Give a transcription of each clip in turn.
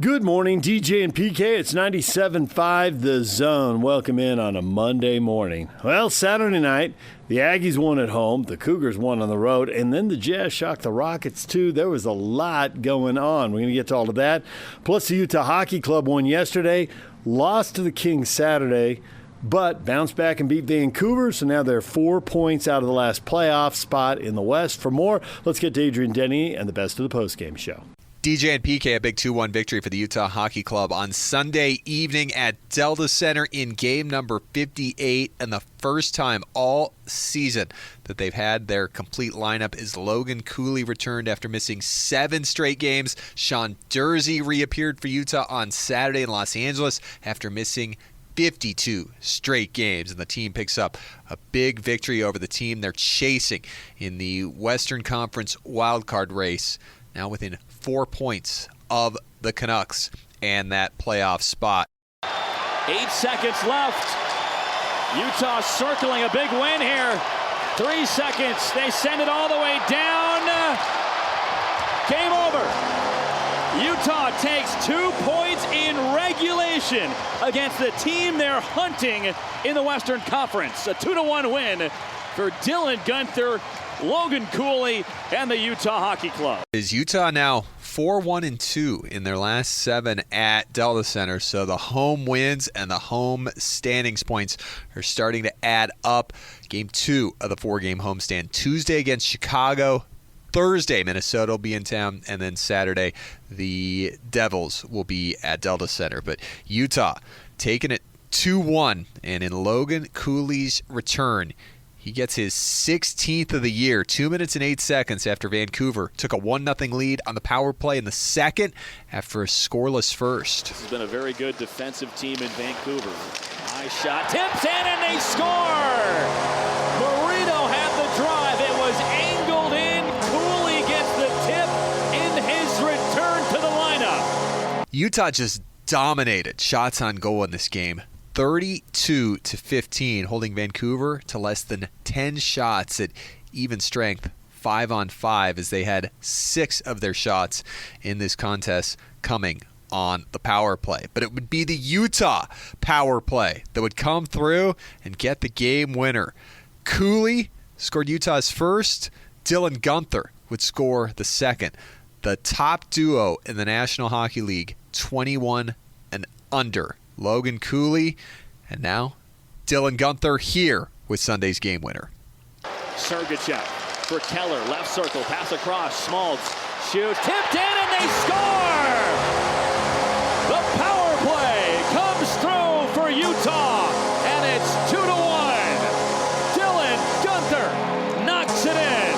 Good morning, DJ and PK. It's 97.5 The Zone. Welcome in on a Monday morning. Well, Saturday night, the Aggies won at home, the Cougars won on the road, and then the Jazz shocked the Rockets, too. There was a lot going on. We're going to get to all of that. Plus, the Utah Hockey Club won yesterday, lost to the Kings Saturday, but bounced back and beat Vancouver, so now they're 4 points out of the last playoff spot in the West. For more, let's get to Adrian Denny and the best of the postgame show. DJ and PK, a big 2-1 victory for the Utah Hockey Club on Sunday evening at Delta Center in game number 58, and the first time all season that they've had their complete lineup is Logan Cooley returned after missing 7 straight games. Sean Dursey reappeared for Utah on Saturday in Los Angeles after missing 52 straight games, and the team picks up a big victory over the team they're chasing in the Western Conference wildcard race, now within 4 points of the Canucks and that playoff spot. 8 seconds left. Utah circling a big win here. 3 seconds. They send it all the way down. Game over. Utah takes 2 points in regulation against the team they're hunting in the Western Conference. A 2-1 win for Dylan Guenther, Logan Cooley, and the Utah Hockey Club. Is Utah now 4-1-2 in their last 7 at Delta Center, so the home wins and the home standings points are starting to add up. Game 2 of the 4-game homestand Tuesday against Chicago. Thursday, Minnesota will be in town, and then Saturday, the Devils will be at Delta Center. But Utah taking it 2-1, and in Logan Cooley's return, he gets his 16th of the year, 2 minutes and 8 seconds after Vancouver took a 1-0 lead on the power play in the second after a scoreless first. This has been a very good defensive team in Vancouver. High shot, tips in, and they score! Marino had the drive. It was angled in. Cooley gets the tip in his return to the lineup. Utah just dominated shots on goal in this game. 32-15, holding Vancouver to less than 10 shots at even strength, 5-on-5, as they had 6 of their shots in this contest coming on the power play. But it would be the Utah power play that would come through and get the game winner. Cooley scored Utah's first. Dylan Guenther would score the second. The top duo in the National Hockey League, 21 and under. Logan Cooley, and now Dylan Guenther here with Sunday's game winner. Sergachev for Keller, left circle, pass across, Schmaltz, shoot, tipped in, and they score! The power play comes through for Utah, and it's 2-1. Dylan Guenther knocks it in.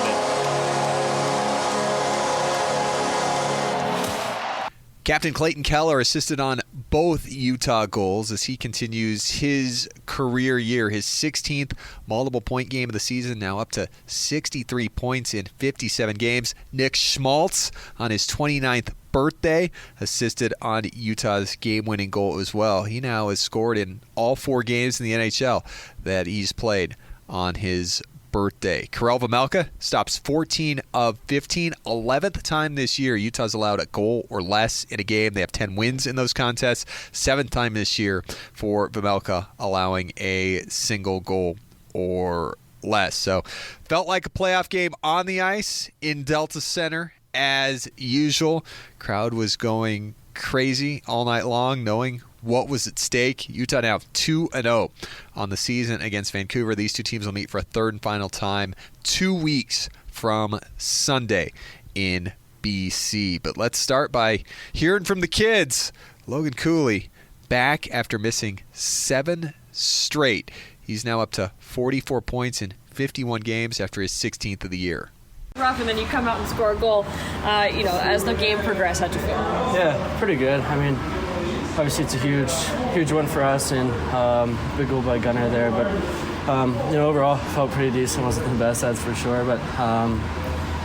Captain Clayton Keller assisted on both Utah goals as he continues his career year, his 16th multiple-point game of the season, now up to 63 points in 57 games. Nick Schmaltz, on his 29th birthday, assisted on Utah's game-winning goal as well. He now has scored in all 4 games in the NHL that he's played on his birthday. Karel Vejmelka stops 14 of 15, 11th time this year. Utah's allowed a goal or less in a game. They have 10 wins in those contests. 7th time this year for Vejmelka allowing a single goal or less. So felt like a playoff game on the ice in Delta Center as usual. Crowd was going crazy all night long, knowing what was at stake. Utah now 2-0 on the season against Vancouver. These two teams will meet for a third and final time 2 weeks from Sunday in BC. But let's start by hearing from the kids. Logan Cooley back after missing 7 straight. He's now up to 44 points in 51 games after his 16th of the year. Rough, and then you come out and score a goal. As the game progressed, how'd you feel? Yeah, pretty good. I mean, obviously it's a huge win for us, and big goal by Gunner there. But overall felt pretty decent. Wasn't the best, that's for sure. But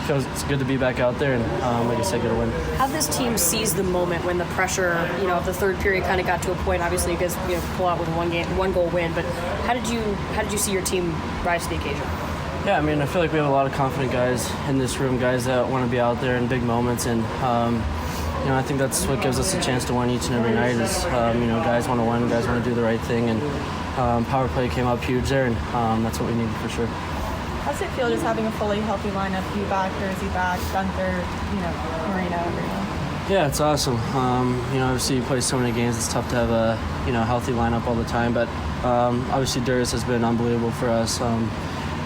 it's good to be back out there, and like I said, get a win. How this team sees the moment when the pressure, of the third period kind of got to a point. Obviously, you guys pull out with a 1-goal win. But how did you see your team rise to the occasion? Yeah, I mean, I feel like we have a lot of confident guys in this room, guys that want to be out there in big moments, and I think that's what gives us a chance to win each and every night is, guys want to win, guys want to do the right thing, and power play came up huge there, and that's what we needed for sure. How's it feel just having a fully healthy lineup? You back, Jersey back, Gunther, Marino, everyone? Yeah, it's awesome. Obviously you play so many games, it's tough to have a healthy lineup all the time, but obviously Durs has been unbelievable for us.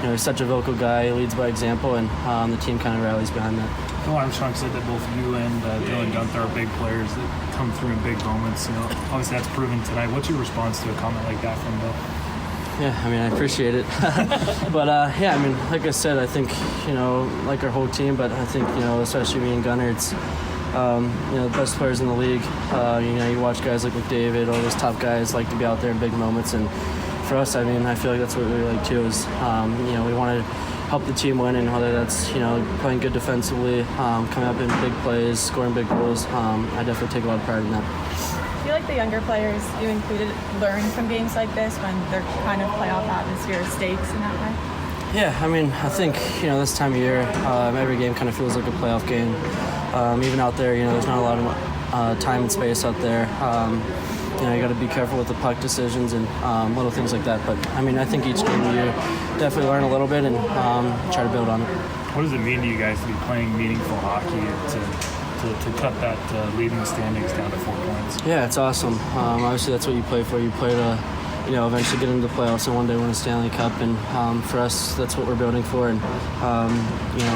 He's such a vocal guy, he leads by example, and the team kind of rallies behind that. Bill Armstrong said that both you and Dylan Gunther are big players that come through in big moments. Obviously that's proven tonight. What's your response to a comment like that from Bill? Yeah, I appreciate it. But, like I said, I think, like our whole team, but I think, especially me and Gunnar, it's, the best players in the league. You watch guys like McDavid, all those top guys like to be out there in big moments. And for us, I feel like that's what we like too is, we want to help the team win, and whether that's, playing good defensively, coming up in big plays, scoring big goals, I definitely take a lot of pride in that. I feel like the younger players you included learn from games like this when they're kind of playoff atmosphere stakes in that way? Yeah, I think, this time of year, every game kind of feels like a playoff game. Even out there, there's not a lot of time and space out there. You got to be careful with the puck decisions and little things like that. But, I think each game you definitely learn a little bit and try to build on it. What does it mean to you guys to be playing meaningful hockey to cut that lead in the standings down to 4 points? Yeah, it's awesome. Obviously, that's what you play for. You play to, eventually get into the playoffs and one day win a Stanley Cup. And for us, that's what we're building for. And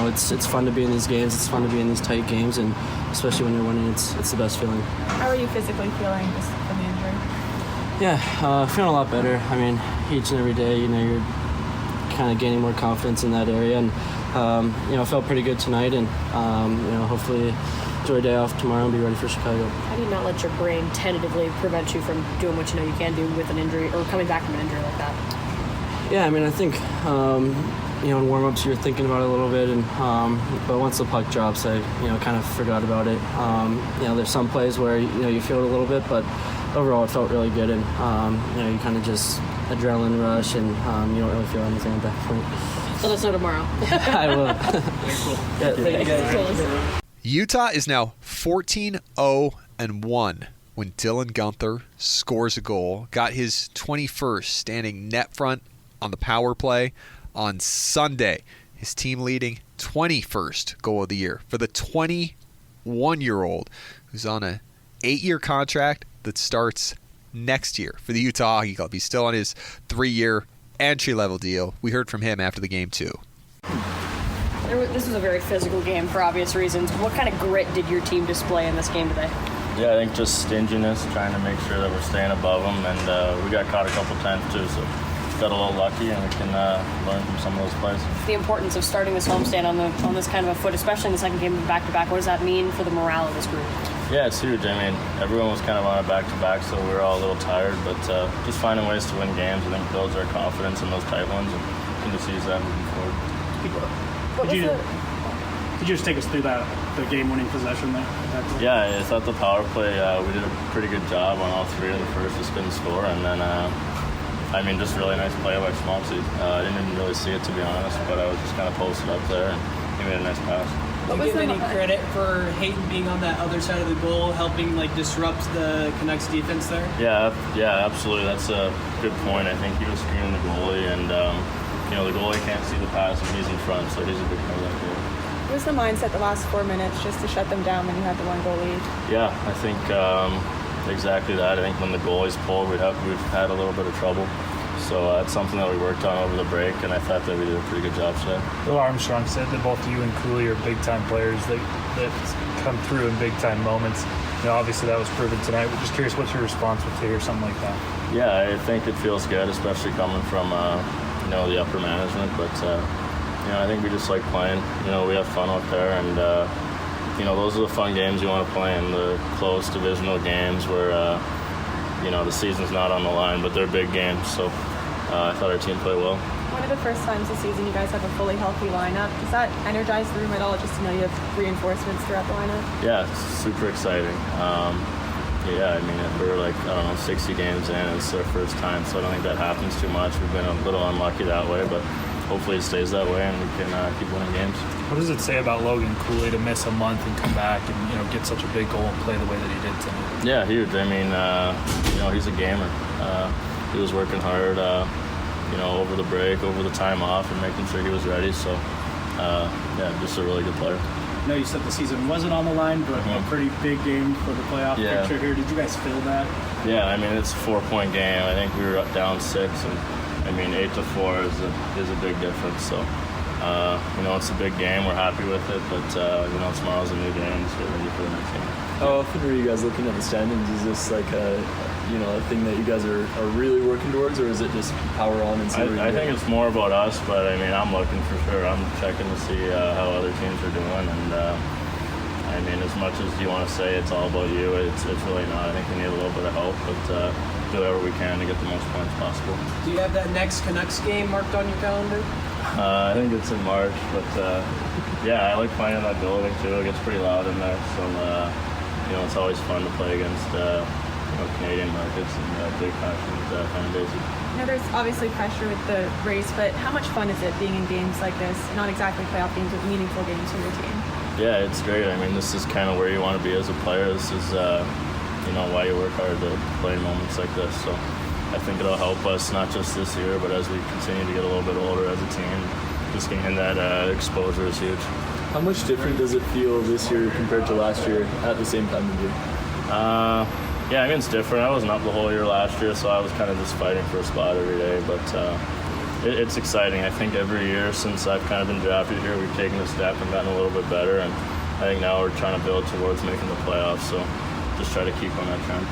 it's fun to be in these games. It's fun to be in these tight games, and especially when you're winning, it's the best feeling. How are you physically feeling just from the injury? Yeah, feeling a lot better. Each and every day, you're kind of gaining more confidence in that area, and I felt pretty good tonight, and hopefully enjoy a day off tomorrow and be ready for Chicago. How do you not let your brain tentatively prevent you from doing what you know you can do with an injury or coming back from an injury like that? Yeah, I think in warm-ups you're thinking about it a little bit, and but once the puck drops, I kind of forgot about it. There's some plays where you feel it a little bit, but overall it felt really good, and you kind of just adrenaline rush, and you don't really feel anything at that point. Let us know tomorrow. I will. Yeah, thank you guys. Utah is now 14-0-1 when Dylan Gunther scores a goal. Got his 21st standing net front on the power play on Sunday. His team leading 21st goal of the year for the 21-year-old who's on a 8-year contract that starts next year for the Utah Hockey Club. He's still on his 3-year entry-level deal. We heard from him after the game, too. This was a very physical game for obvious reasons. What kind of grit did your team display in this game today? Yeah, I think just stinginess, trying to make sure that we're staying above them, and we got caught a couple times too, so got a little lucky, and we can learn from some of those plays. The importance of starting this homestand on this kind of a foot, especially in the second game of back-to-back, what does that mean for the morale of this group? Yeah, it's huge. Everyone was kind of on a back-to-back, so we were all a little tired, but just finding ways to win games, I think, builds our confidence in those tight ones, and we can just use that moving forward. Could you just take us through the game-winning possession there? Yeah, I thought the power play, we did a pretty good job on all three of the first. Just couldn't score, and then, just really nice play by Schmaltzy. I didn't even really see it, to be honest, but I was just kind of posted up there, and he made a nice pass. Do you give any credit for Hayton being on that other side of the goal, helping disrupt the Canucks defense there? Yeah, absolutely. That's a good point. I think he was screening the goalie, and the goalie can't see the pass, and he's in front, so he's a big part of that goal. What was the mindset the last 4 minutes just to shut them down when you had the 1-goal lead? Yeah, I think exactly that. I think when the goalies pulled, we've had a little bit of trouble. So that's something that we worked on over the break, and I thought that we did a pretty good job today. Bill Armstrong said that both you and Cooley are big-time players that come through in big-time moments. Obviously that was proven tonight. We're just curious what's your response to hear something like that? Yeah, I think it feels good, especially coming from the upper management. But I think we just like playing. We have fun out there, and those are the fun games you want to play in, the close divisional games where the season's not on the line, but they're big games. So I thought our team played well. One of the first times this season you guys have a fully healthy lineup. Does that energize the room at all, just to know you have reinforcements throughout the lineup? Yeah, it's super exciting. We're 60 games in. It's our first time, so I don't think that happens too much. We've been a little unlucky that way, but hopefully it stays that way and we can keep winning games. What does it say about Logan Cooley to miss a month and come back and get such a big goal and play the way that he did tonight? Yeah, huge. I mean, he's a gamer. He was working hard, over the break, over the time off, and making sure he was ready. So, just a really good player. I know you said the season wasn't on the line, but a pretty big game for the playoff picture here. Did you guys feel that? Yeah, I mean, it's a 4-point game. I think we were up down 6, and 8-4 is a big difference. So, it's a big game. We're happy with it, but tomorrow's a new game. Let's get ready for the next game. How often are you guys looking at the standings? Is this like a thing that you guys are really working towards, or is it just power on and see? I think it's more about us, but I mean, I'm looking for sure. I'm checking to see how other teams are doing, and as much as you want to say it's all about you, it's really not. I think we need a little bit of help, but do whatever we can to get the most points possible. Do you have that next Canucks game marked on your calendar? I think it's in March, but I like playing in that building too. It gets pretty loud in there, so it's always fun to play against Canadian markets and big passionate fan bases. There's obviously pressure with the race, but how much fun is it being in games like this? Not exactly playoff games, but meaningful games for your team. Yeah, it's great. I mean, this is kind of where you want to be as a player. This is why you work hard to play in moments like this. So I think it'll help us not just this year, but as we continue to get a little bit older as a team. Just getting that exposure is huge. How much different does it feel this year compared to last year at the same time of year? It's different. I wasn't up the whole year last year, so I was kind of just fighting for a spot every day. But it's exciting. I think every year since I've kind of been drafted here, we've taken a step and gotten a little bit better. And I think now we're trying to build towards making the playoffs. So just try to keep on that trend.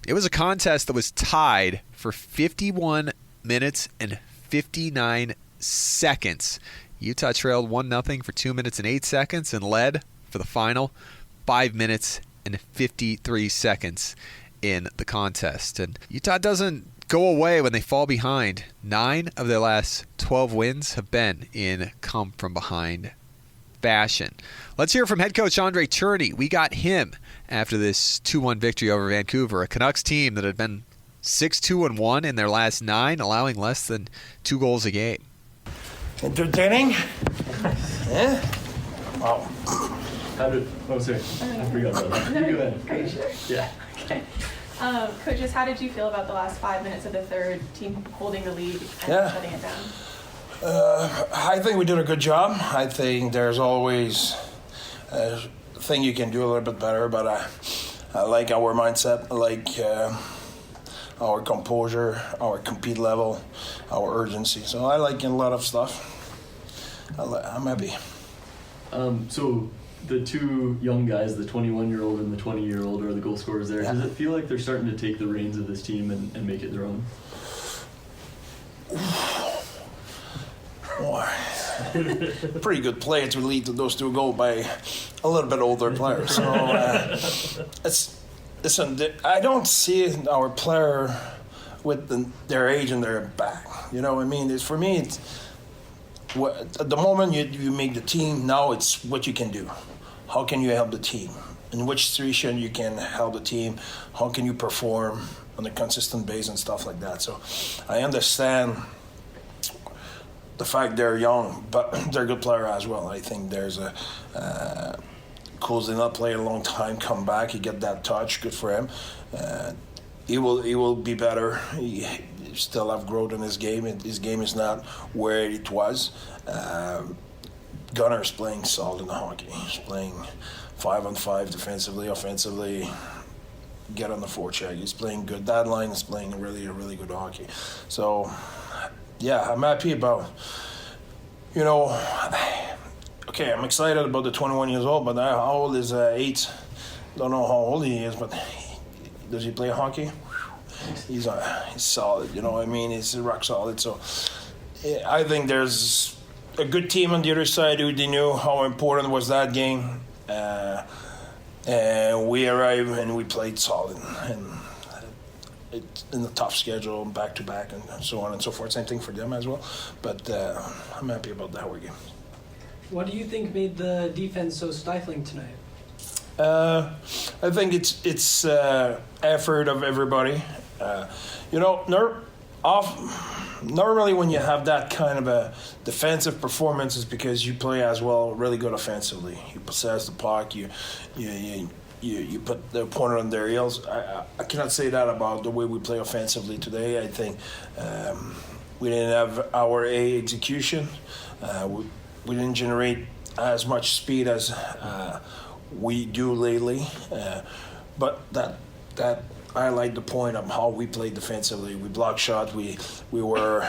It was a contest that was tied for 51 minutes and 59 seconds. Utah trailed 1-0 for 2 minutes and 8 seconds and led for the final 5 minutes and 53 seconds in the contest. And Utah doesn't go away when they fall behind. 9 of their last 12 wins have been in come-from-behind fashion. Let's hear from head coach Andre Cherney. We got him after this 2-1 victory over Vancouver, a Canucks team that had been 6-2-1 in their last 9, allowing less than 2 goals a game. Entertaining? Yeah? Wow. Sorry. I forgot about that. No, are you sure? Yeah. Okay. Coaches, how did you feel about the last 5 minutes of the third, team holding the lead and shutting it down? I think we did a good job. I think there's always a thing you can do a little bit better, but I like our mindset. I like our composure, our compete level, our urgency. So I like a lot of stuff. I'm happy. So the 2 young guys, the 21-year-old and the 20-year-old, are the goal scorers there. Yeah. Does it feel like they're starting to take the reins of this team and make it their own? Pretty good play to lead to those 2 goals by a little bit older players. So I don't see our player with their age and their back. You know what I mean? For me, at the moment you make the team, now it's what you can do. How can you help the team? In which situation you can help the team? How can you perform on a consistent basis and stuff like that? So I understand the fact they're young, but they're a good player as well. I think there's Coles did not play a long time, come back, he get that touch, good for him. He will be better. He still have growth in his game. His game is not where it was. Gunner's playing solid in the hockey. He's playing 5-on-5 defensively, offensively. Get on the forecheck. He's playing good. That line is playing really good hockey. So, yeah, I'm happy about, okay, I'm excited about the 21 years old, but how old is 8? Don't know how old he is, but does he play hockey? He's solid, you know what I mean? He's rock solid. So I think there's a good team on the other side who they knew how important was that game. And we arrived and we played solid. And in the tough schedule, back-to-back, and so on and so forth. Same thing for them as well. But I'm happy about that game. What do you think made the defense so stifling tonight? I think it's effort of everybody. normally when you have that kind of a defensive performance, it's because you play as well, really good offensively. You possess the puck, you put the opponent on their heels. I cannot say that about the way we play offensively today. I think we didn't have our execution. We didn't generate as much speed as we do lately. But that highlight the point of how we played defensively. We blocked shots. We were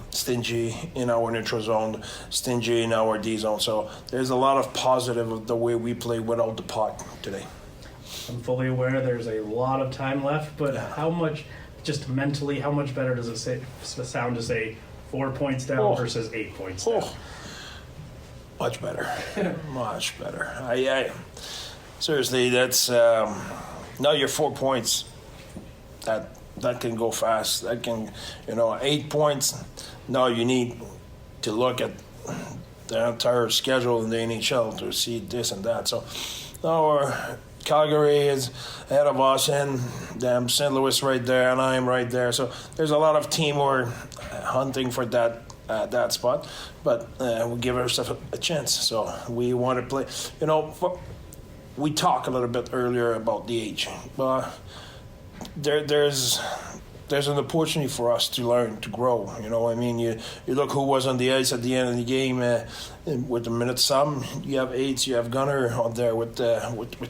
stingy in our neutral zone, stingy in our D zone. So there's a lot of positive of the way we play without the puck today. I'm fully aware there's a lot of time left, but how much, just mentally, how much better does it sound to say 4 points down versus 8 points down? Much better. Much better. I seriously, that's now you're 4 points. That can go fast. That can, 8 points. Now you need to look at the entire schedule in the NHL to see this and that. So now Calgary is ahead of us, and St. Louis right there, and I'm right there. So there's a lot of team who are hunting for that spot, but we give ourselves a chance. So we want to play. We talked a little bit earlier about the age, but there's an opportunity for us to learn, to grow. You look who was on the ice at the end of the game with the minute sum. You have Aids, you have Gunner on there with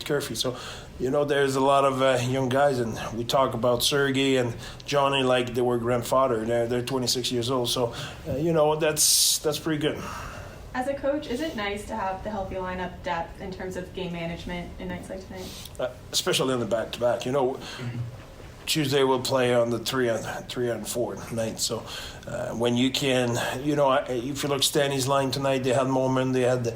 Curfew. So there's a lot of young guys, and we talk about Sergey and Johnny like they were grandfather. They're 26 years old. So that's pretty good. As a coach, is it nice to have the healthy lineup depth in terms of game management in nights like tonight? Especially in the back-to-back. Tuesday we'll play on the 3 and 4 night. So when you can, if you look Stanley's line tonight, they had moment, they had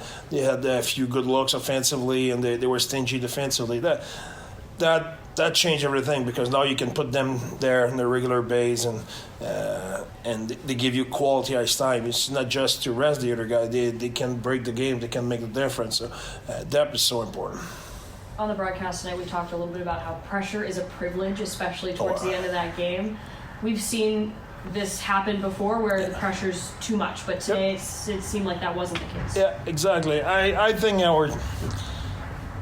a few good looks offensively, and they were stingy defensively. That changed everything, because now you can put them there in the regular base, and they give you quality ice time. It's not just to rest the other guy. They can break the game. They can make the difference. So depth is so important. On the broadcast tonight, we talked a little bit about how pressure is a privilege, especially towards the end of that game. We've seen this happen before where the pressure's too much, but today it seemed like that wasn't the case. Yeah, exactly. I think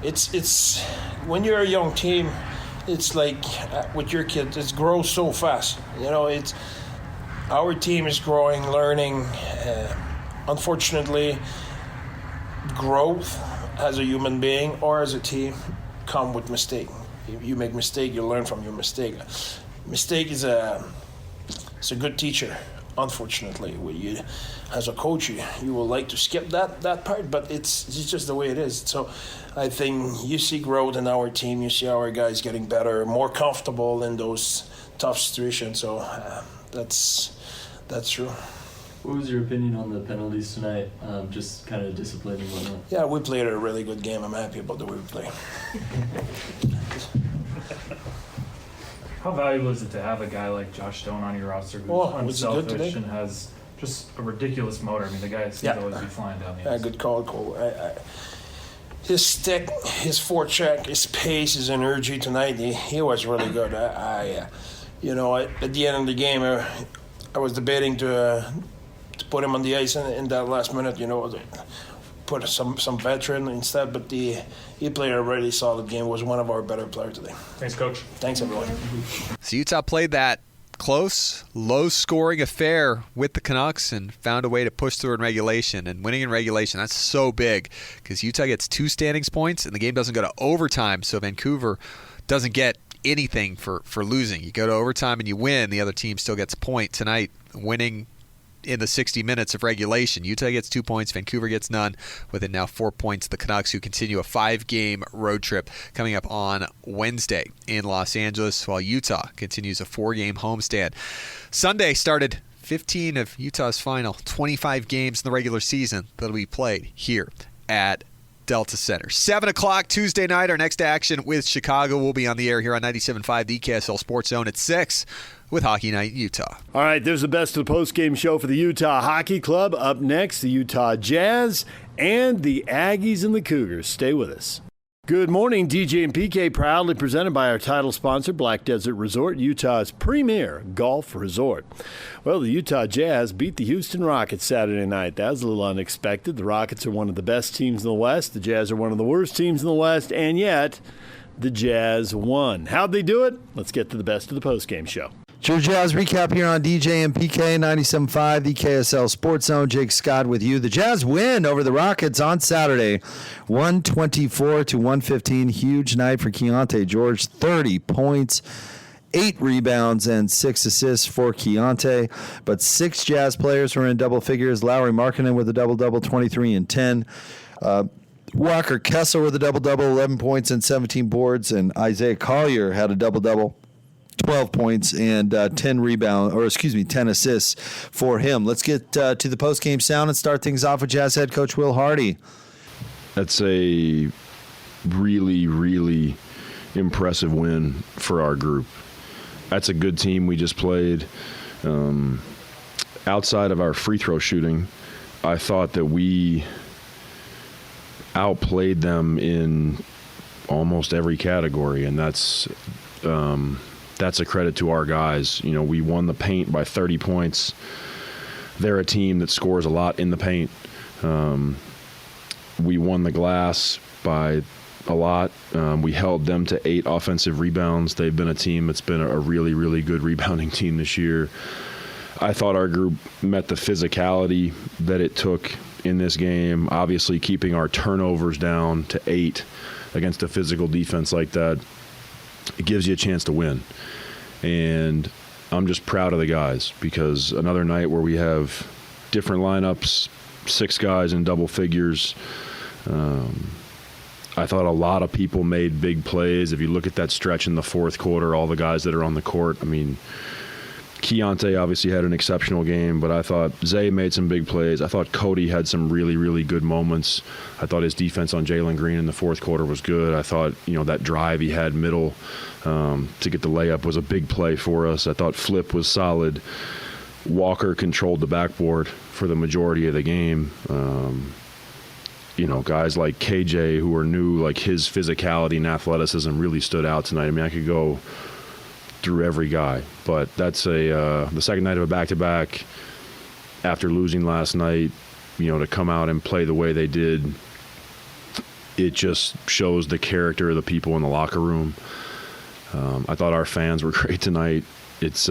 it's when you're a young team, it's like with your kids, it grows so fast. It's our team is growing, learning. Unfortunately, growth as a human being or as a team come with mistake. You make mistake, you learn from your mistake. Mistake is a good teacher. Unfortunately, as a coach, you will like to skip that part, but it's just the way it is. So I think you see growth in our team. You see our guys getting better, more comfortable in those tough situations. So that's true. What was your opinion on the penalties tonight? Just kind of discipline and whatnot. Yeah, we played a really good game. I'm happy about the way we played. How valuable is it to have a guy like Josh Stone on your roster who's unselfish and has just a ridiculous motor? I mean, the guy seems to always be flying down the ice. Good call, Cole. His stick, his forecheck, his pace, his energy tonight, he was really good. At the end of the game, I was debating to put him on the ice in that last minute, put some veteran instead, but he played a really solid game, was one of our better players today. Thanks, Coach. Thanks, everyone. So Utah played that close, low-scoring affair with the Canucks and found a way to push through in regulation. And winning in regulation, that's so big because Utah gets 2 standings points and the game doesn't go to overtime, so Vancouver doesn't get anything for losing. You go to overtime and you win, the other team still gets a point. Tonight, winning in the 60 minutes of regulation, Utah gets 2 points, Vancouver gets none, with it now 4 points. The Canucks, who continue a 5-game road trip coming up on Wednesday in Los Angeles, while Utah continues a 4-game homestand. Sunday started 15 of Utah's final 25 games in the regular season that'll be played here at Delta Center. 7 o'clock Tuesday night, our next action with Chicago will be on the air here on 97.5, the KSL Sports Zone at 6 with Hockey Night in Utah. All right, there's the best of the post-game show for the Utah Hockey Club. Up next, the Utah Jazz and the Aggies and the Cougars. Stay with us. Good morning, DJ and PK, proudly presented by our title sponsor, Black Desert Resort, Utah's premier golf resort. Well, the Utah Jazz beat the Houston Rockets Saturday night. That was a little unexpected. The Rockets are one of the best teams in the West. The Jazz are one of the worst teams in the West, and yet the Jazz won. How'd they do it? Let's get to the best of the postgame show. True Jazz recap here on DJ and PK 97.5, the KSL Sports Zone. Jake Scott with you. The Jazz win over the Rockets on Saturday, 124-115. Huge night for Keontae George, 30 points, 8 rebounds, and 6 assists for Keontae. But 6 Jazz players were in double figures. Lauri Markkanen with a double-double, 23 and 10. Walker Kessler with a double-double, 11 points and 17 boards. And Isaiah Collier had a double-double, 12 points and 10 assists for him. Let's get to the post-game sound and start things off with Jazz head coach Will Hardy. That's a really, really impressive win for our group. That's a good team we just played. Outside of our free throw shooting, I thought that we outplayed them in almost every category, and that's a credit to our guys. You know, we won the paint by 30 points. They're a team that scores a lot in the paint. We won the glass by a lot. We held them to 8 offensive rebounds. They've been a team that's been a really, really good rebounding team this year. I thought our group met the physicality that it took in this game. Obviously, keeping our turnovers down to 8 against a physical defense like that, it gives you a chance to win. And I'm just proud of the guys, because another night where we have different lineups, 6 guys in double figures. I thought a lot of people made big plays. If you look at that stretch in the fourth quarter, all the guys that are on the court, I mean, Keontae obviously had an exceptional game, but I thought Zay made some big plays. I thought Cody had some really, really good moments. I thought his defense on Jalen Green in the fourth quarter was good. I thought, that drive he had middle to get the layup was a big play for us. I thought Flip was solid. Walker controlled the backboard for the majority of the game. Guys like KJ who are new, like his physicality and athleticism really stood out tonight. I mean, I could go through every guy, but that's the second night of a back-to-back after losing last night, to come out and play the way they did, it just shows the character of the people in the locker room. I thought our fans were great tonight. It's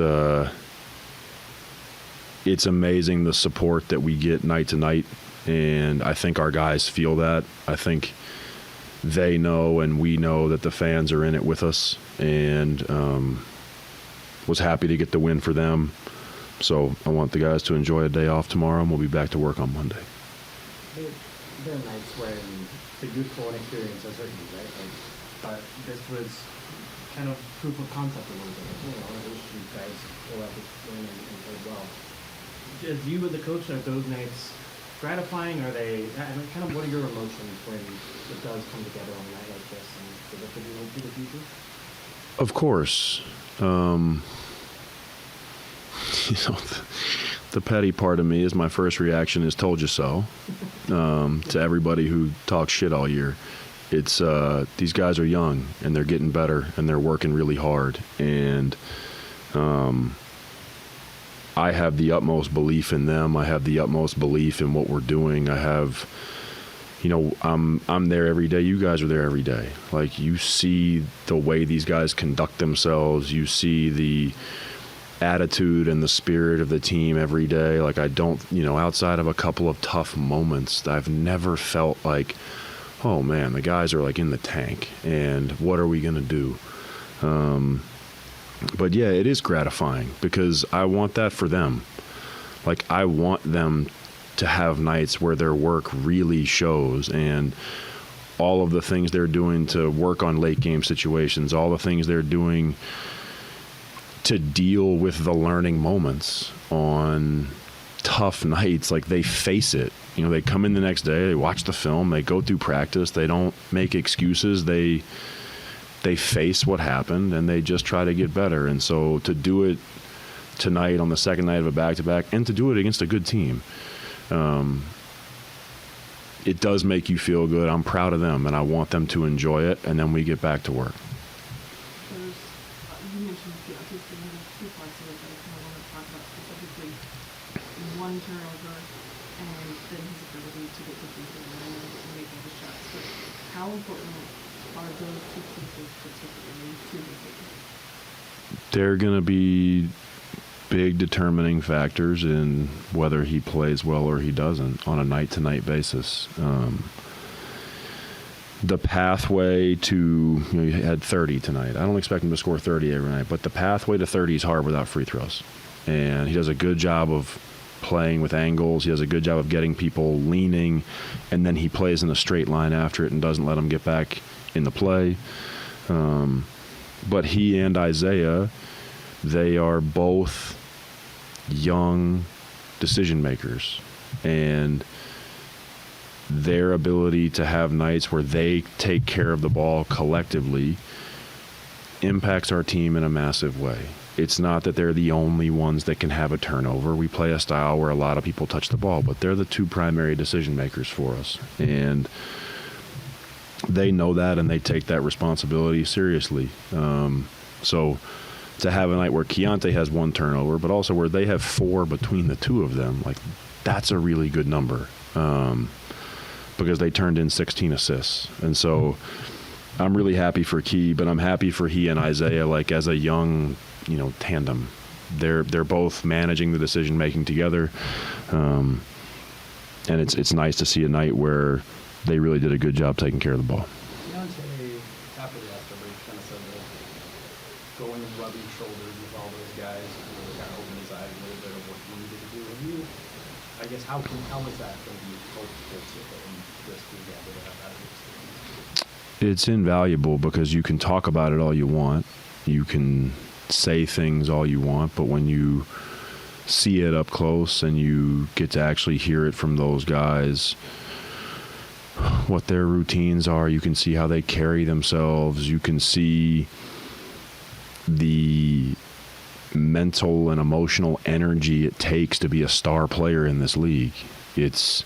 amazing the support that we get night to night, and I think our guys feel that. I think they know and we know that the fans are in it with us, and was happy to get the win for them. So I want the guys to enjoy a day off tomorrow, and we'll be back to work on Monday. There are nights when the youthful inexperience has hurt you, right? But this was kind of proof of concept a little bit. Those two guys go out this win and played well. As you and the coach, are those nights gratifying? Are they kind of, what are your emotions when it does come together on a night like this, and does it give you hope for the future? Of course. The petty part of me is my first reaction is told you so. To everybody who talks shit all year. It's these guys are young and they're getting better and they're working really hard, and I have the utmost belief in them. I have the utmost belief in what we're doing. I have, I'm there every day. You guys are there every day. Like, you see the way these guys conduct themselves. You see the attitude and the spirit of the team every day. Like, I don't, outside of a couple of tough moments, I've never felt like, oh man, the guys are like in the tank and what are we going to do? But yeah, it is gratifying because I want that for them. Like, I want them to have nights where their work really shows, and all of the things they're doing to work on late game situations, all the things they're doing to deal with the learning moments on tough nights, like they face it. They come in the next day, they watch the film, they go through practice, they don't make excuses, they face what happened, and they just try to get better. And so to do it tonight on the second night of a back-to-back, and to do it against a good team, it does make you feel good. I'm proud of them, and I want them to enjoy it, and then we get back to work. You mentioned Keontae's game. There's two parts of it that I kind of want to talk about specifically. One turnover, and then his ability to get defensive and make all the shots. But how important are those two pieces particularly to the game? They're going to be big determining factors in whether he plays well or he doesn't on a night-to-night basis. The pathway to, he had 30 tonight. I don't expect him to score 30 every night, but the pathway to 30 is hard without free throws. And he does a good job of playing with angles. He does a good job of getting people leaning, and then he plays in a straight line after it and doesn't let them get back in the play. But he and Isaiah, they are both young decision makers, and their ability to have nights where they take care of the ball collectively impacts our team in a massive way. It's not that they're the only ones that can have a turnover. We play a style where a lot of people touch the ball, but they're the two primary decision makers for us. And they know that, and they take that responsibility seriously. So to have a night where Keontae has one turnover, but also where they have 4 between the two of them, like, that's a really good number. Because they turned in 16 assists. And so I'm really happy for Key, but I'm happy for he and Isaiah, like, as a young, tandem. They're both managing the decision making together. And it's nice to see a night where they really did a good job taking care of the ball. Keontae, after the Astro break, kind of said that going and rubbing shoulders with all those guys really kind of opened his eyes a little bit of what he needed to do. And I guess, how is that going to be helpful to him this weekend to have that experience? It's invaluable because you can talk about it all you want. You can say things all you want, but when you see it up close and you get to actually hear it from those guys, what their routines are, you can see how they carry themselves, you can see the mental and emotional energy it takes to be a star player in this league. It's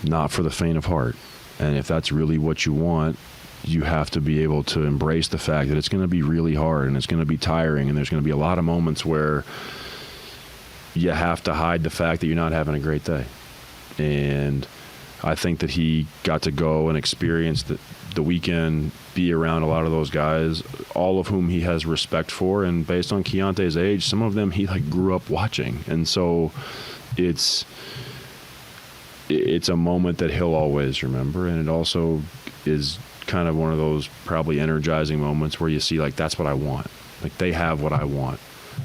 not for the faint of heart. And if that's really what you want, you have to be able to embrace the fact that it's going to be really hard and it's going to be tiring, and there's going to be a lot of moments where you have to hide the fact that you're not having a great day. And I think that he got to go and experience the weekend, be around a lot of those guys, all of whom he has respect for, and based on Keontae's age, some of them he grew up watching. And so it's a moment that he'll always remember, and it also is kind of one of those probably energizing moments where you see, that's what I want. They have what I want.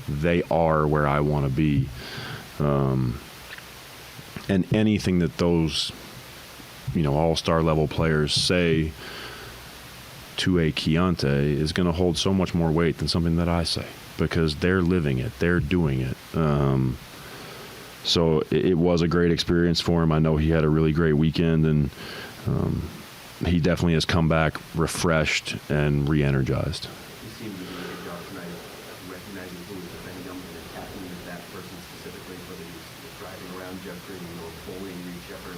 They are where I want to be. And anything that those, all-star level players say to a Keontae is going to hold so much more weight than something that I say, because they're living it. They're doing it. So it was a great experience for him. I know he had a really great weekend, and he definitely has come back refreshed and re-energized. You seem to do a good job tonight of recognizing who is defending him and attacking that person specifically, whether he's driving around Jeff Green or bullying Reed Shepherd.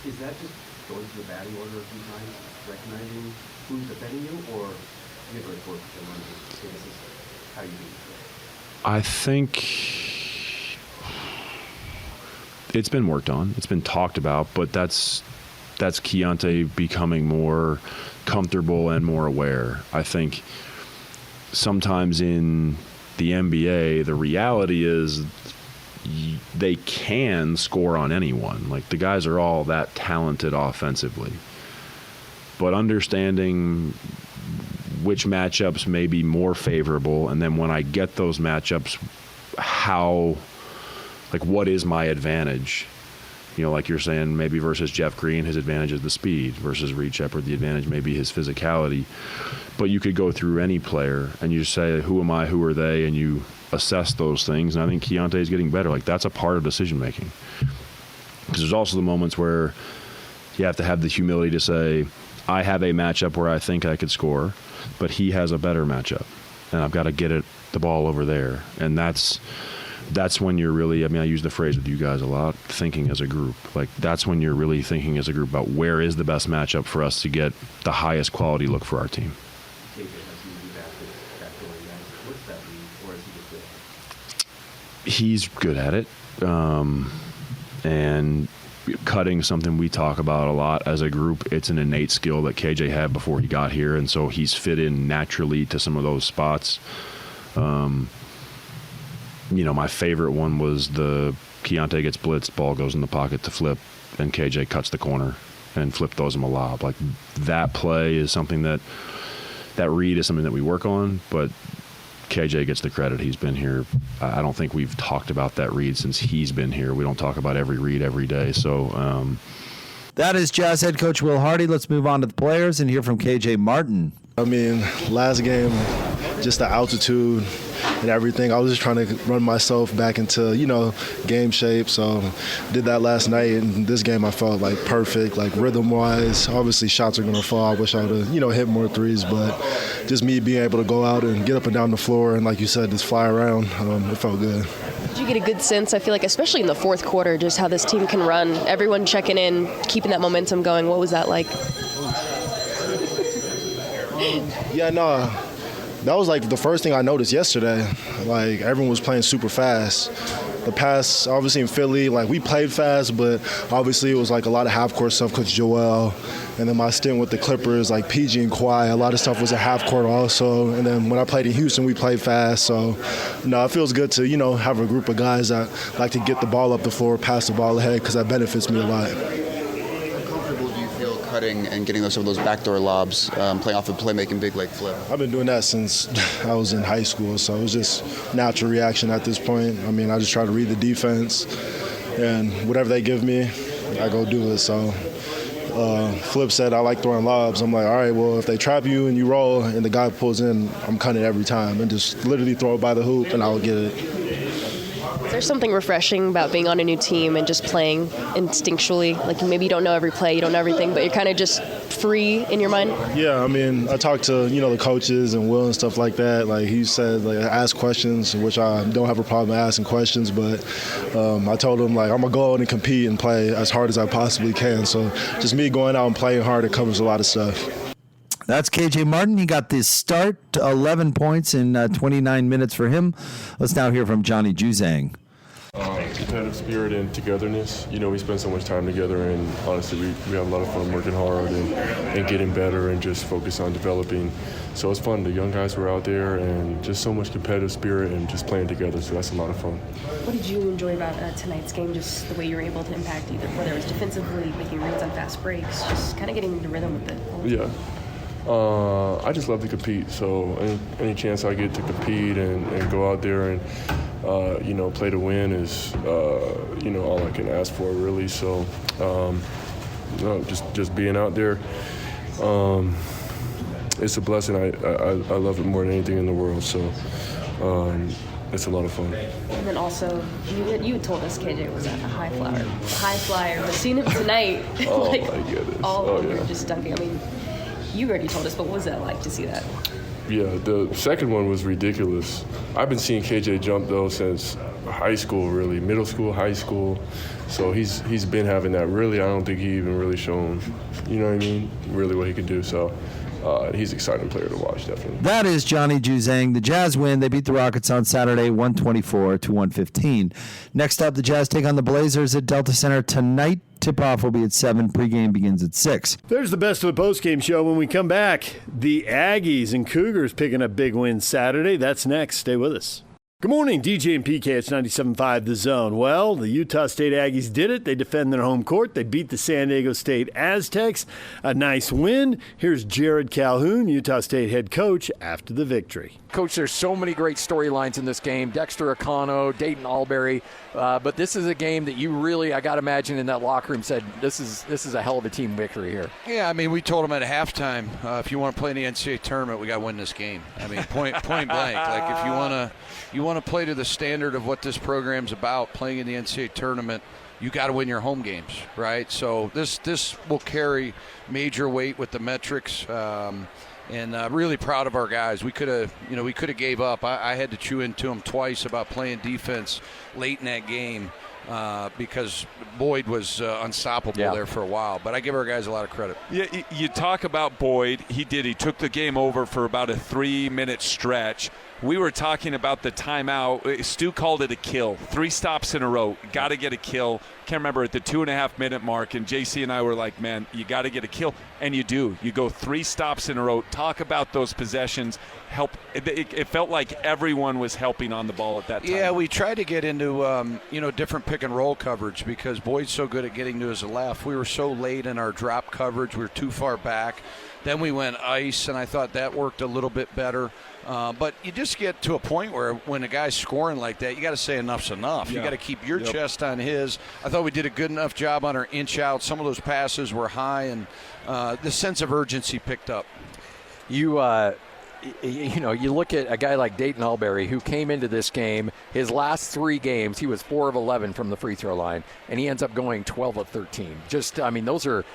Is that just going through the batting order a few times, recognizing who's defending you, or do you have a report that runs to say this is how you do it? I think it's been worked on. It's been talked about, but that's Keontae becoming more comfortable and more aware. I think sometimes in the NBA, the reality is they can score on anyone. The guys are all that talented offensively. But understanding which matchups may be more favorable, and then when I get those matchups, what is my advantage? Like you're saying, maybe versus Jeff Green, his advantage is the speed. Versus Reed Shepherd, the advantage may be his physicality. But you could go through any player and you say, who am I, who are they, and you assess those things. And I think Keontae is getting better. That's a part of decision making. Because there's also the moments where you have to have the humility to say, I have a matchup where I think I could score, but he has a better matchup, and I've got to get the ball over there. And that's that's when you're really, I mean, I use the phrase with you guys a lot, thinking as a group. Like, that's when you're really thinking as a group about where is the best matchup for us to get the highest quality look for our team. He's good at it. And cutting, something we talk about a lot as a group. It's an innate skill that KJ had before he got here, and so he's fit in naturally to some of those spots. My favorite one was the Keontae gets blitzed, ball goes in the pocket to flip, and KJ cuts the corner and Flip throws him a lob. Like, that play is something that read is something that we work on, but KJ gets the credit. He's been here. I don't think we've talked about that read since he's been here. We don't talk about every read every day. So that is Jazz head coach Will Hardy. Let's move on to the players and hear from KJ Martin. I mean, last game, just the altitude and everything. I was just trying to run myself back into, game shape. So did that last night. And this game I felt like perfect, like rhythm-wise. Obviously shots are going to fall. I wish I would have, hit more threes. But just me being able to go out and get up and down the floor and, like you said, just fly around, it felt good. Did you get a good sense, I feel like, especially in the fourth quarter, just how this team can run, everyone checking in, keeping that momentum going? What was that like? Yeah, no, that was like the first thing I noticed yesterday. Like, everyone was playing super fast. The pass, obviously in Philly, like, we played fast, but obviously it was like a lot of half-court stuff because Joel. And then my stint with the Clippers, like PG and Kawhi, a lot of stuff was at half-court also. And then when I played in Houston, we played fast. So, it feels good to, have a group of guys that like to get the ball up the floor, pass the ball ahead, because that benefits me a lot. Cutting and getting some of those backdoor lobs, playing off a playmaking big like Flip? I've been doing that since I was in high school, so it was just natural reaction at this point. I mean, I just try to read the defense, and whatever they give me, I go do it. So Flip said I like throwing lobs. I'm like, all right, well, if they trap you and you roll and the guy pulls in, I'm cutting it every time and just literally throw it by the hoop and I'll get it. Is there something refreshing about being on a new team and just playing instinctually? Like, maybe you don't know every play, you don't know everything, but you're kind of just free in your mind? Yeah, I mean, I talked to, the coaches and Will and stuff like that. Like, he said, like, ask questions, which I don't have a problem asking questions, but I told him, like, I'm going to go out and compete and play as hard as I possibly can. So just me going out and playing hard, it covers a lot of stuff. That's KJ Martin. He got this start, 11 points in 29 minutes for him. Let's now hear from Johnny Juzang. Competitive spirit and togetherness. We spend so much time together, and honestly, we have a lot of fun working hard and getting better and just focus on developing. So it's fun. The young guys were out there, and just so much competitive spirit and just playing together, so that's a lot of fun. What did you enjoy about tonight's game, just the way you were able to impact either, whether it was defensively, making reads on fast breaks, just kind of getting into rhythm with it? Yeah. I just love to compete, so any chance I get to compete and go out there and play to win is all I can ask for, really. So just being out there, it's a blessing. I love it more than anything in the world. So it's a lot of fun. And then also, you had told us KJ was a high flyer, but seeing him tonight, oh my goodness, all over, just dunking. I mean, you already told us, but what was that like to see that? Yeah, the second one was ridiculous. I've been seeing KJ jump, though, since high school, really, middle school, high school. So he's been having that. Really, I don't think he even really shown, really what he could do. So he's an exciting player to watch, definitely. That is Johnny Juzang. The Jazz win. They beat the Rockets on Saturday, 124-115. Next up, the Jazz take on the Blazers at Delta Center tonight. Tip-off will be at 7. Pregame begins at 6. There's the best of the postgame show when we come back. The Aggies and Cougars picking up big wins Saturday. That's next. Stay with us. Good morning, DJ and PK. It's 97.5 The Zone. Well, the Utah State Aggies did it. They defend their home court. They beat the San Diego State Aztecs. A nice win. Here's Jared Calhoun, Utah State head coach, after the victory. Coach, there's so many great storylines in this game. Dexter Akano, Dayton Albury. But this is a game that you really, I got to imagine, in that locker room said, this is a hell of a team victory here. Yeah, I mean, we told them at halftime, if you want to play in the NCAA tournament, we got to win this game. I mean, point blank. Like, if you want to play to the standard of what this program's about, playing in the NCAA tournament, you got to win your home games, right? So this will carry major weight with the metrics. And really proud of our guys. We could have gave up. I had to chew into them twice about playing defense late in that game because Boyd was unstoppable there for a while. But I give our guys a lot of credit. Yeah, you talk about Boyd. He took the game over for about a 3-minute stretch. We were talking about the timeout. Stu called it a kill. 3 stops in a row. Got to get a kill. Can't remember at the 2.5-minute mark. And JC and I were like, man, you got to get a kill. And you do. You go 3 stops in a row. Talk about those possessions. Help. It felt like everyone was helping on the ball at that time. Yeah, we tried to get into different pick and roll coverage because Boyd's so good at getting to his left. We were so late in our drop coverage. We were too far back. Then we went ice, and I thought that worked a little bit better. But you just get to a point where when a guy's scoring like that, you got to say enough's enough. Yeah. You got to keep your chest on his. I thought we did a good enough job on our inch out. Some of those passes were high, and the sense of urgency picked up. You look at a guy like Dayton Alberry who came into this game, his last 3 games, he was 4 of 11 from the free throw line, and he ends up going 12 of 13. Those are,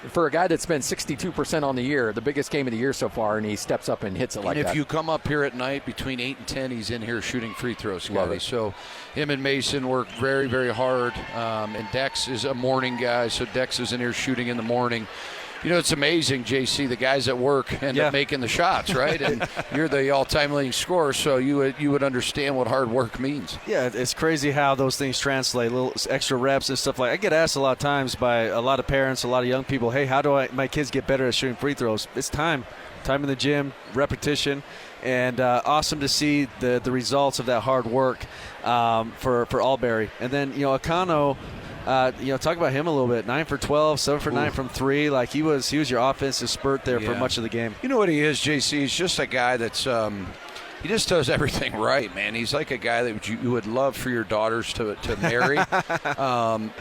for a guy that's been 62% on the year, the biggest game of the year so far, and he steps up and hits it like that. And if you come up here at night between 8 and 10, he's in here shooting free throws, Scotty. So him and Mason work very, very hard. And Dex is a morning guy, so Dex is in here shooting in the morning. It's amazing, JC, the guys at work end up making the shots, right? And you're the all-time leading scorer, so you would understand what hard work means. Yeah, it's crazy how those things translate, little extra reps and stuff like that. I get asked a lot of times by a lot of parents, a lot of young people, hey, how do my kids get better at shooting free throws? It's time in the gym, repetition, and awesome to see the results of that hard work for Alberry. And then, Akano, talk about him a little bit. 9 for 12, 7 for 9 from 3. Like he was your offensive spurt there for much of the game. You know what he is, JC? He's just a guy that's he just does everything right, man. He's like a guy that you would love for your daughters to marry.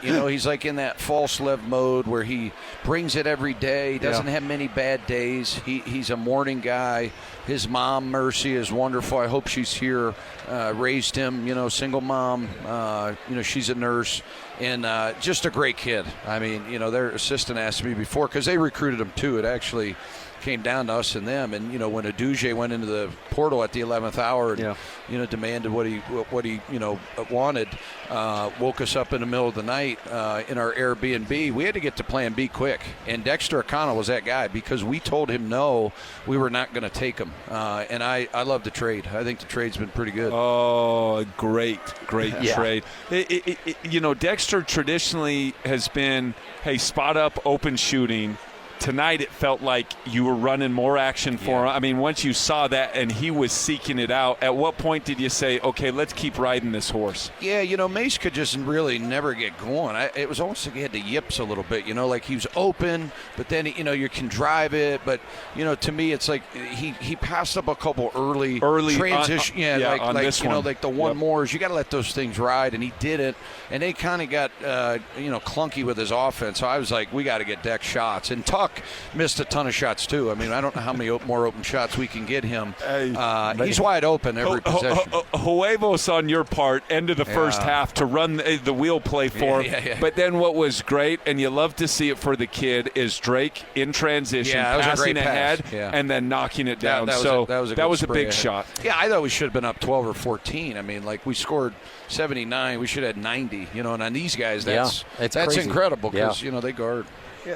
He's like in that false love mode where he brings it every day. He doesn't have many bad days. He's a morning guy. His mom, Mercy, is wonderful. I hope she's here. Raised him, single mom. She's a nurse. And just a great kid. I mean, their assistant asked me before, because they recruited him too. It actually came down to us and them. And, when Aduje went into the portal at the 11th hour and, demanded what he wanted, woke us up in the middle of the night in our Airbnb. We had to get to plan B quick. And Dexter Akana was that guy because we told him no, we were not going to take him. And I love the trade. I think the trade's been pretty good. Oh, great trade. Dexter traditionally has been, hey, spot up, open shooting. Tonight it felt like you were running more action for him. I mean, once you saw that and he was seeking it out, at what point did you say, okay, let's keep riding this horse? Yeah, Mace could just really never get going. It was almost like he had the yips a little bit, like he was open, but then, you can drive it. But, to me, it's like he passed up a couple early transition. On this one. Like the one mores, you got to let those things ride, and he didn't. And they kind of got, clunky with his offense. So I was like, we got to get Dex shots. And Tuck missed a ton of shots too. I mean, I don't know how many more open shots we can get him. He's wide open every possession. Huevos on your part, end of the first half to run the wheel play for him. Yeah. But then what was great, and you love to see it for the kid, is Drake in transition, passing ahead, and then knocking it down. That was a big shot. Yeah, I thought we should have been up 12 or 14. I mean, like we scored 79. We should have had 90. And on these guys, that's incredible because they guard.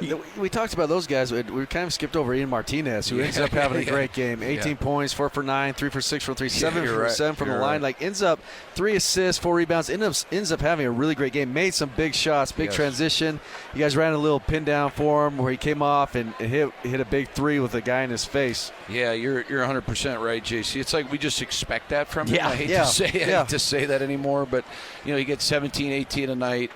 Yeah, we talked about those guys. We kind of skipped over Ian Martinez, who ends up having a great game. 18 points, 4 for 9, 3 for 6 from 3, 7 for 7 from the line. Like ends up 3 assists, 4 rebounds. Ends up having a really great game. Made some big shots, big transition. You guys ran a little pin down for him where he came off and hit a big 3 with a guy in his face. Yeah, you're 100% right, JC. It's like we just expect that from him. I hate to say that anymore, but he gets 17, 18 a night.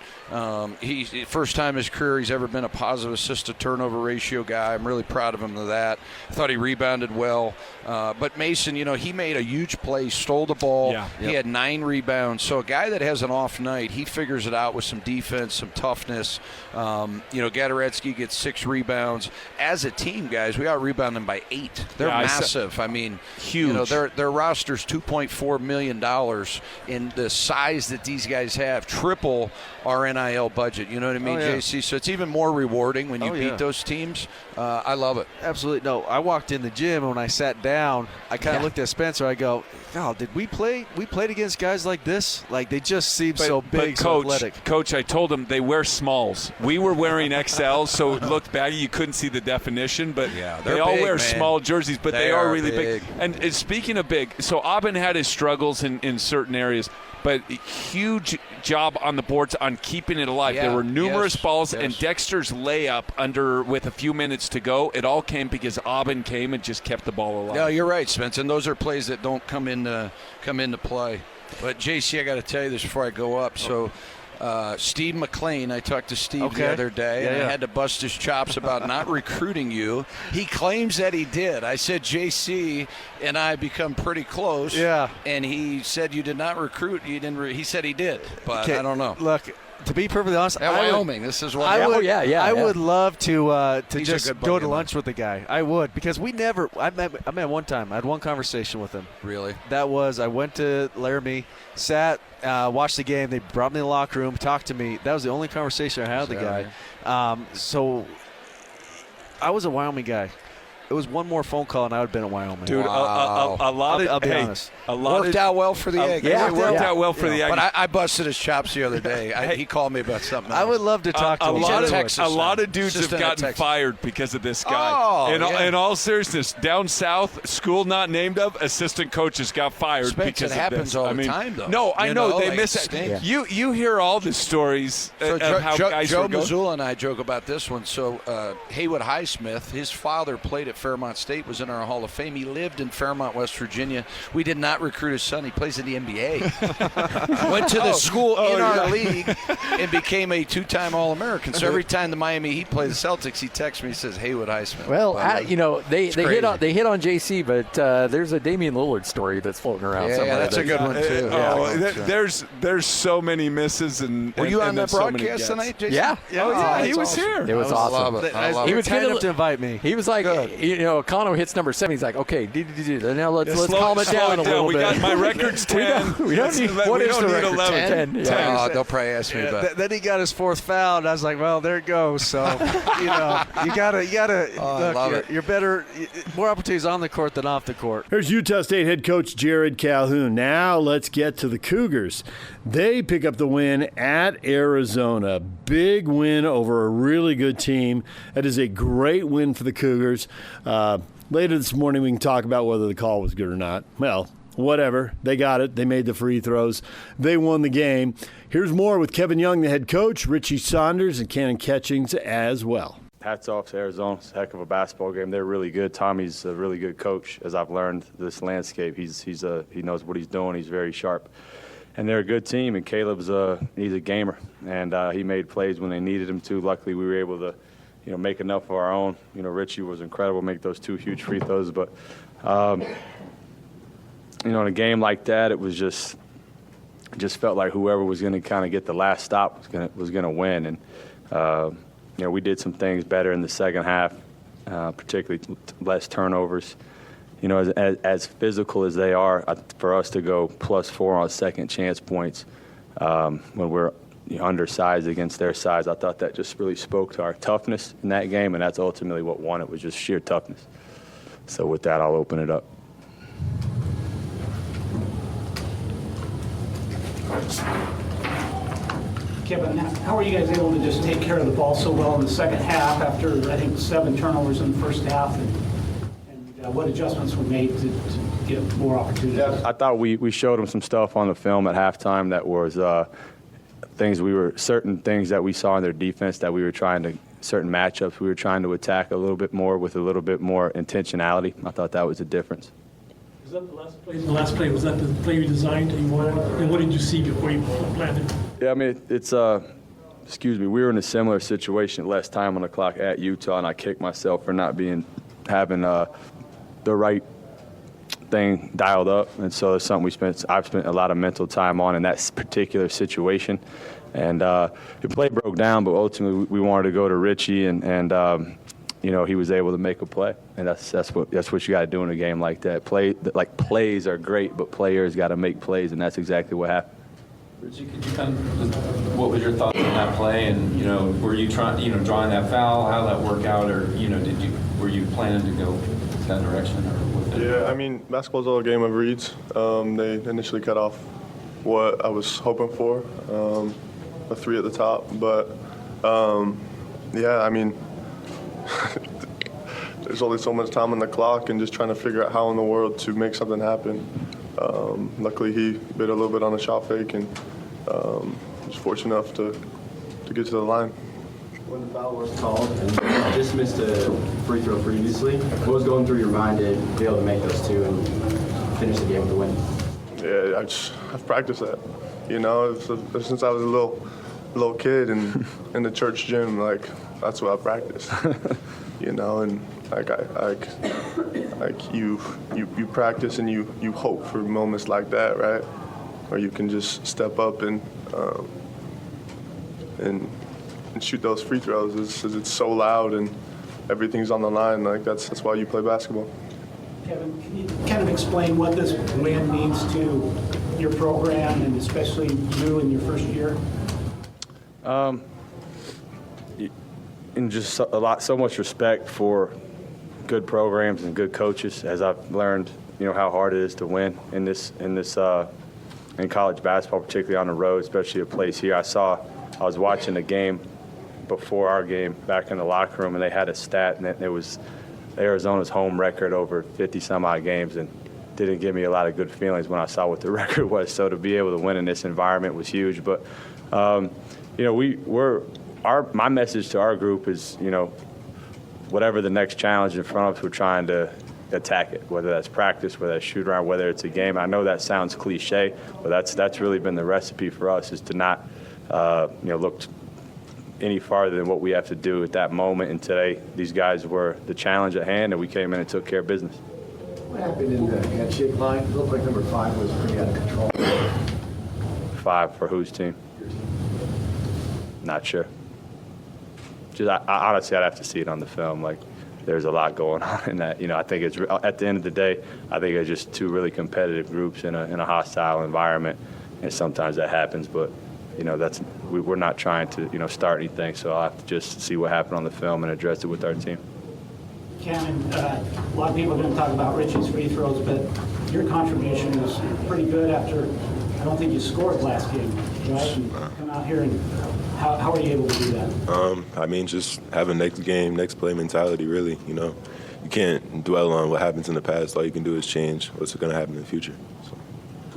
He first time in his career he's ever been a positive assist to turnover ratio guy. I'm really proud of him of that. I thought he rebounded well. But Mason, he made a huge play, stole the ball. Yeah. He had 9 rebounds. So a guy that has an off night, he figures it out with some defense, some toughness. Gadaretsky gets 6 rebounds. As a team, guys, we out-rebound them by 8. They're massive. I mean, huge. Their roster's $2.4 million in the size that these guys have. Triple our NIL budget. You know what I mean, JC? So it's even more rewarding. rewarding when you beat those teams. I love it. Absolutely. No, I walked in the gym, and when I sat down, I kind of looked at Spencer. I go, "Oh, did we play? We played against guys like this? Like they just seem so big, so athletic." Coach, I told him they wear smalls. We were wearing XL, so it looked baggy. You couldn't see the definition, but they all wear small jerseys, but they are really big. And speaking of big, so Aubin had his struggles in certain areas, but huge job on the boards on keeping it alive. There were numerous balls, and Dexter's layup with a few minutes to go, it all came because Aubin came and just kept the ball alive. No, you're right, Spence, and those are plays that don't come into play. But, JC, I got to tell you this before I go up. So Steve McLean, I talked to Steve the other day, and I had to bust his chops about not recruiting you. He claims that he did. I said, JC and I become pretty close. Yeah. And he said you did not recruit. You didn't. He said he did, but I don't know. Look, to be perfectly honest, Wyoming, this is what I would love to just go to lunch with the guy. I would, because we never. I met one time. I had one conversation with him. Really? That was, I went to Laramie, sat, watched the game. They brought me in the locker room, talked to me. That was the only conversation I had with the guy. So I was a Wyoming guy. It was one more phone call, and I would have been at Wyoming. Dude, wow. a lot of I'll be honest. Worked out well for the Aggies. It worked out well for the Aggies. But I busted his chops the other day. He called me about something else. I would love to talk to him. A lot of dudes have gotten fired because of this guy. In all seriousness, down south, school not named of, assistant coaches got fired because it happens all the time, though. No, I know. They miss it. You hear all the stories of how guys Joe were going. Mazzulla and I joke about this one. So Haywood Highsmith, his father played at Fairmont State, was in our Hall of Fame. He lived in Fairmont, West Virginia. We did not recruit his son. He plays in the NBA. Went to the school in our league and became a two-time All-American. So every time the Miami Heat play the Celtics, he texts me, he says, Haywood Highsmith. Well, they hit on JC, but there's a Damian Lillard story that's floating around somewhere. Yeah, that's a good one, too. There's so many misses. Were you on that broadcast tonight, Jason? Yeah. He was here. It was awesome. He was kind enough to invite me. He was like, Connor hits number 7. He's like, okay, now let's calm it down a little bit. We got my record's 10. We don't need. What is the record? 11. 10. Yeah. They'll probably ask me about. Then he got his fourth foul, and I was like, well, there it goes. So you gotta. You're better. More opportunities on the court than off the court. Here's Utah State head coach Jared Calhoun. Now let's get to the Cougars. They pick up the win at Arizona. Big win over a really good team. That is a great win for the Cougars. Later this morning, we can talk about whether the call was good or not. Well, whatever. They got it. They made the free throws. They won the game. Here's more with Kevin Young, the head coach, Richie Saunders, and Cannon Catchings as well. Hats off to Arizona. It's a heck of a basketball game. They're really good. Tommy's a really good coach, as I've learned this landscape. He knows what he's doing. He's very sharp. And they're a good team, and Caleb's he's a gamer. And he made plays when they needed him to. Luckily, we were able to make enough of our own. Richie was incredible, make those 2 huge free throws. But, in a game like that, it was just felt like whoever was going to kind of get the last stop was going to win. And, we did some things better in the second half, particularly less turnovers. As physical as they are, for us to go +4 on second chance points when we're undersized against their size, I thought that just really spoke to our toughness in that game, and that's ultimately what won it, was just sheer toughness. So with that, I'll open it up. Kevin, how are you guys able to just take care of the ball so well in the second half after, I think, 7 turnovers in the first half? And what adjustments were made to get more opportunities? Yeah, I thought we showed them some stuff on the film at halftime that was certain things that we saw in their defense that we were certain matchups we were trying to attack a little bit more with a little bit more intentionality. I thought that was the difference. Was that the last play? The last play, was that the play you designed and you wanted? And what did you see before you planted? Yeah, I mean, it's we were in a similar situation, less time on the clock at Utah, and I kicked myself for not having the right thing dialed up, and so it's something I've spent a lot of mental time on in that particular situation. And the play broke down, but ultimately we wanted to go to Richie, and he was able to make a play, and that's what you got to do in a game like that. Plays are great, but players got to make plays, and that's exactly what happened. Richie, could you kind of just, what was your thoughts on that play, and were you trying, drawing that foul? How did that work out, or were you planning to go that direction, or with it? Yeah, I mean, basketball's all a game of reads. They initially cut off what I was hoping for, a three at the top, but yeah, I mean, there's only so much time on the clock, and just trying to figure out how in the world to make something happen. Luckily, he bit a little bit on a shot fake, and was fortunate enough to get to the line. When the foul was called and you just missed a free throw previously, what was going through your mind to be able to make those two and finish the game with a win? Yeah, I've practiced that. Since I was a little kid in the church gym, like that's what I practiced. And you practice and you hope for moments like that, right? Where you can just step up and shoot those free throws. It's so loud and everything's on the line. Like that's why you play basketball. Kevin, can you kind of explain what this win means to your program and especially you in your first year? And just so much respect for good programs and good coaches, as I've learned, how hard it is to win in college basketball, particularly on the road, especially a place here. I was watching a game before our game back in the locker room, and they had a stat, and it was Arizona's home record over 50-some-odd games, and didn't give me a lot of good feelings when I saw what the record was. So to be able to win in this environment was huge. But, my message to our group is, whatever the next challenge in front of us, we're trying to attack it, whether that's practice, whether that's shoot around, whether it's a game. I know that sounds cliche, but that's really been the recipe for us, is to not, look any farther than what we have to do at that moment. And today, these guys were the challenge at hand, and we came in and took care of business. What happened in the handshake line? It looked like number 5 was pretty out of control. 5 for whose team? Your team. Not sure. Honestly, I'd have to see it on the film. Like, there's a lot going on in that. I think it's at the end of the day, I think it's just two really competitive groups in a hostile environment, and sometimes that happens. But we're not trying to start anything. So I'll have to just see what happened on the film and address it with our team. Cameron, a lot of people are going to talk about Richie's free throws, but your contribution was pretty good after. I don't think you scored last game, right? And come out here and how are you able to do that? Just having next game, next play mentality, really. You can't dwell on what happens in the past. All you can do is change what's going to happen in the future. So.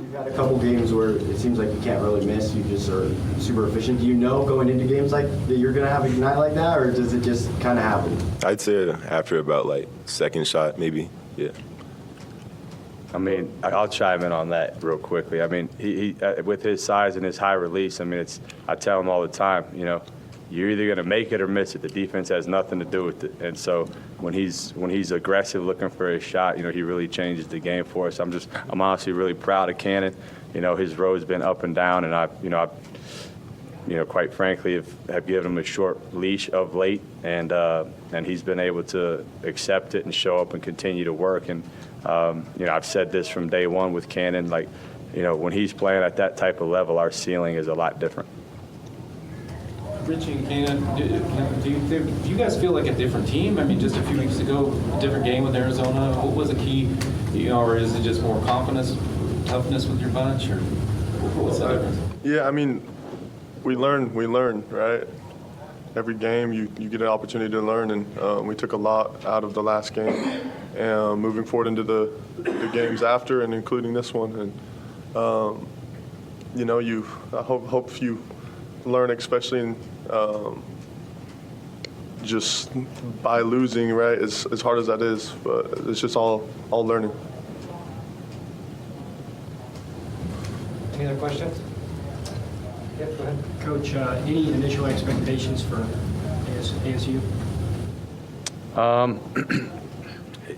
You've had a couple games where it seems like you can't really miss. You just are super efficient. Do you know going into games like that you're going to have a night like that, or does it just kind of happen? I'd say after about second shot, maybe, yeah. I'll chime in on that real quickly. He with his size and his high release, I tell him all the time, you're either going to make it or miss it. The defense has nothing to do with it. And so when he's aggressive looking for his shot, he really changes the game for us. I'm honestly really proud of Cannon. His road's been up and down, and I quite frankly have given him a short leash of late, and he's been able to accept it and show up and continue to work. And I've said this from day one with Cannon, when he's playing at that type of level, our ceiling is a lot different. Richie and Cannon, do you guys feel like a different team? Just a few weeks ago, a different game with Arizona. What was the key, or is it just more confidence, toughness with your bunch, or what's the difference? Yeah, we learn, right? Every game you get an opportunity to learn, and we took a lot out of the last game, and moving forward into the games after, and including this one. And I hope you learn, especially in just by losing, right? As hard as that is, but it's just all learning. Any other questions? Yep, go ahead. Coach, any initial expectations for ASU?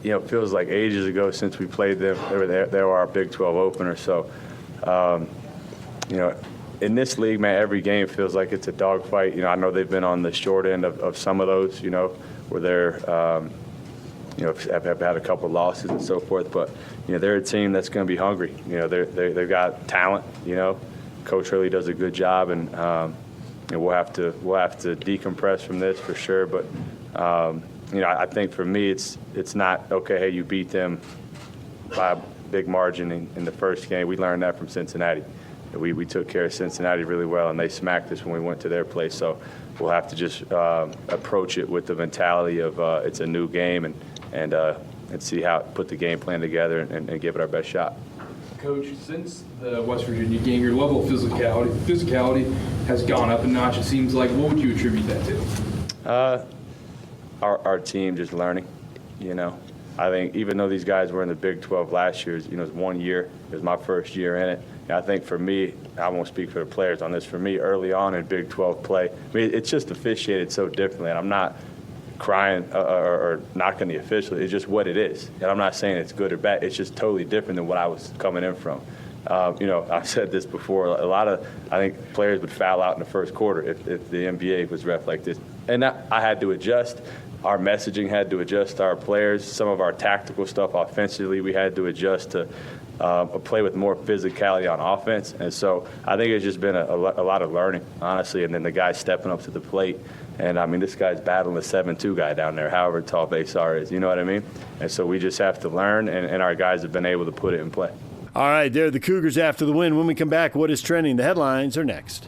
It feels like ages ago since we played them. They were our Big 12 opener. So, in this league, man, every game feels like it's a dogfight. I know they've been on the short end of some of those, where they're, have had a couple of losses and so forth. But, they're a team that's going to be hungry. They've got talent, Coach Hurley does a good job, and we'll have to decompress from this for sure. But I think for me, it's not okay. Hey, you beat them by a big margin in the first game. We learned that from Cincinnati. We took care of Cincinnati really well, and they smacked us when we went to their place. So we'll have to just approach it with the mentality of it's a new game and see how put the game plan together and give it our best shot. Coach, since the West Virginia game, your level of physicality has gone up a notch, it seems like. What would you attribute that to? Our team just learning, I think even though these guys were in the Big 12 last year, it was 1 year. It was my first year in it. And I think for me, I won't speak for the players on this, for me early on in Big 12 play, it's just officiated so differently. And I'm not crying or knocking the official. It's just what it is. And I'm not saying it's good or bad. It's just totally different than what I was coming in from. I've said this before. I think players would foul out in the first quarter if the NBA was ref like this. And I had to adjust. Our messaging had to adjust to our players. Some of our tactical stuff offensively, we had to adjust to play with more physicality on offense. And so I think it's just been a lot of learning, honestly, and then the guys stepping up to the plate. And, this guy's battling a 7'2" guy down there, however tall Baysar is. You know what I mean? And so we just have to learn, and our guys have been able to put it in play. All right, there are the Cougars after the win. When we come back, what is trending? The headlines are next.